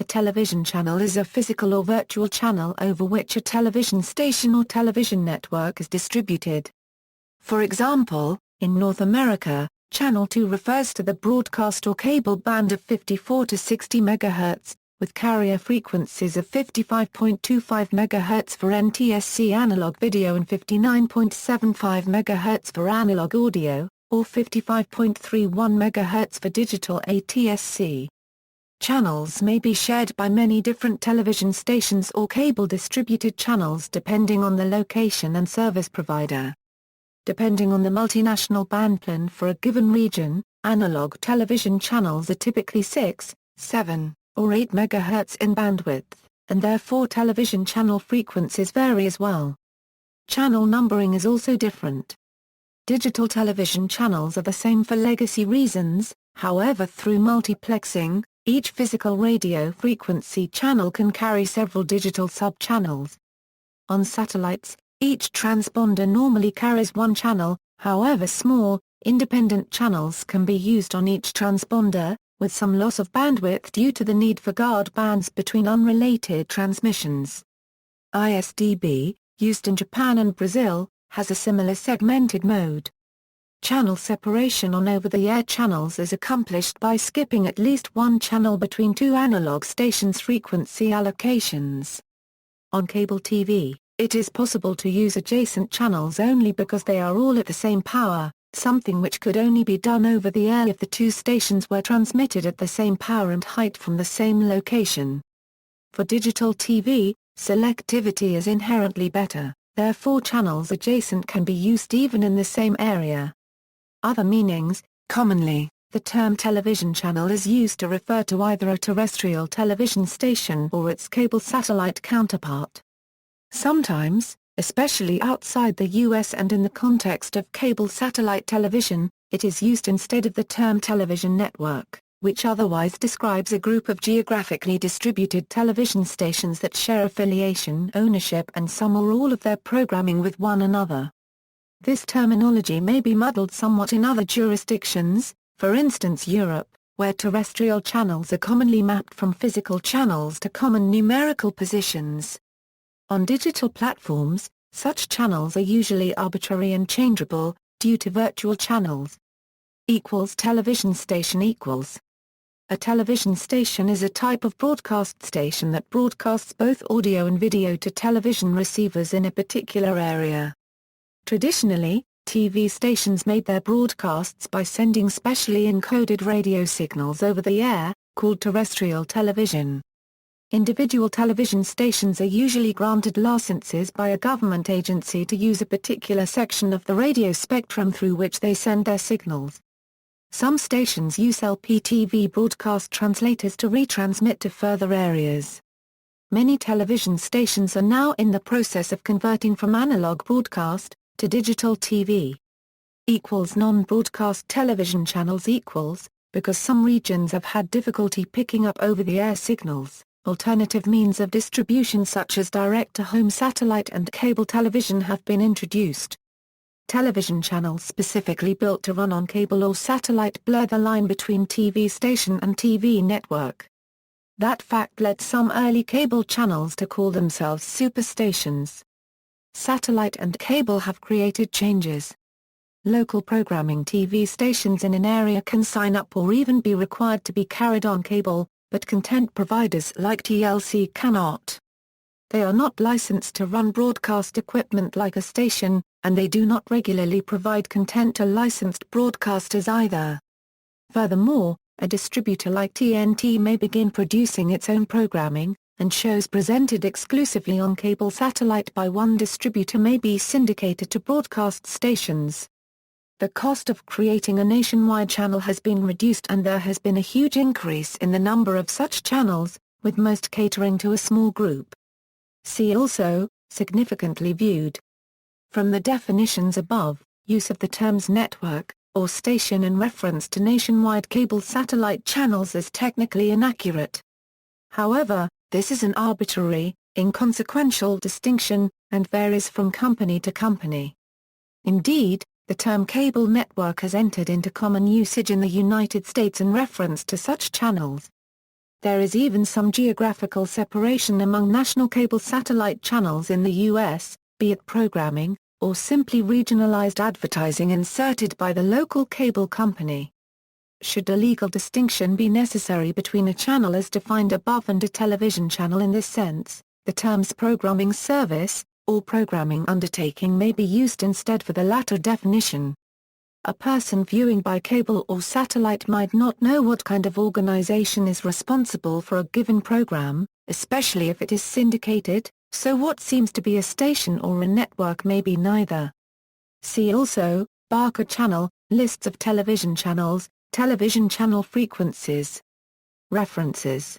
television channel is a physical or virtual channel over which a television station or television network is distributed. For example, in North America, Channel 2 refers to the broadcast or cable band of 54 to 60 MHz, with carrier frequencies of 55.25 MHz for NTSC analog video and 59.75 MHz for analog audio, or 55.31 MHz for digital ATSC. Channels may be shared by many different television stations or cable-distributed channels depending on the location and service provider. Depending on the multinational bandplan for a given region, analog television channels are typically 6, 7, or 8 MHz in bandwidth, and therefore television channel frequencies vary as well. Channel numbering is also different. Digital television channels are the same for legacy reasons, however through multiplexing, each physical radio frequency channel can carry several digital subchannels. On satellites, each transponder normally carries one channel, however small, independent channels can be used on each transponder, with some loss of bandwidth due to the need for guard bands between unrelated transmissions. ISDB, used in Japan and Brazil, has a similar segmented mode. Channel separation on over-the-air channels is accomplished by skipping at least one channel between two analog stations' frequency allocations. On cable TV, it is possible to use adjacent channels only because they are all at the same power, something which could only be done over the air if the two stations were transmitted at the same power and height from the same location. For digital TV, selectivity is inherently better, therefore channels adjacent can be used even in the same area. Other meanings: commonly, the term television channel is used to refer to either a terrestrial television station or its cable satellite counterpart. Sometimes, especially outside the US and in the context of cable satellite television, it is used instead of the term television network, which otherwise describes a group of geographically distributed television stations that share affiliation, ownership and some or all of their programming with one another. This terminology may be muddled somewhat in other jurisdictions, for instance Europe, where terrestrial channels are commonly mapped from physical channels to common numerical positions. On digital platforms, such channels are usually arbitrary and changeable, due to virtual channels. Television station equals. A television station is a type of broadcast station that broadcasts both audio and video to television receivers in a particular area. Traditionally, TV stations made their broadcasts by sending specially encoded radio signals over the air, called terrestrial television. Individual television stations are usually granted licenses by a government agency to use a particular section of the radio spectrum through which they send their signals. Some stations use LPTV broadcast translators to retransmit to further areas. Many television stations are now in the process of converting from analog broadcast to digital TV. Non-broadcast television channels because some regions have had difficulty picking up over-the-air signals. Alternative means of distribution such as direct-to-home satellite and cable television have been introduced. Television channels specifically built to run on cable or satellite blur the line between TV station and TV network. That fact led some early cable channels to call themselves superstations. Satellite and cable have created changes. Local programming TV stations in an area can sign up or even be required to be carried on cable, but content providers like TLC cannot. They are not licensed to run broadcast equipment like a station, and they do not regularly provide content to licensed broadcasters either. Furthermore, a distributor like TNT may begin producing its own programming, and shows presented exclusively on cable satellite by one distributor may be syndicated to broadcast stations. The cost of creating a nationwide channel has been reduced and there has been a huge increase in the number of such channels, with most catering to a small group. See also, significantly viewed. From the definitions above, use of the terms network, or station in reference to nationwide cable satellite channels is technically inaccurate. However, this is an arbitrary, inconsequential distinction, and varies from company to company. Indeed, the term cable network has entered into common usage in the United States in reference to such channels. There is even some geographical separation among national cable satellite channels in the U.S., be it programming, or simply regionalized advertising inserted by the local cable company. Should a legal distinction be necessary between a channel as defined above and a television channel in this sense, the terms programming service, or programming undertaking may be used instead for the latter definition. A person viewing by cable or satellite might not know what kind of organization is responsible for a given program, especially if it is syndicated, so what seems to be a station or a network may be neither. See also, Barker channel, lists of television channels, television channel frequencies. References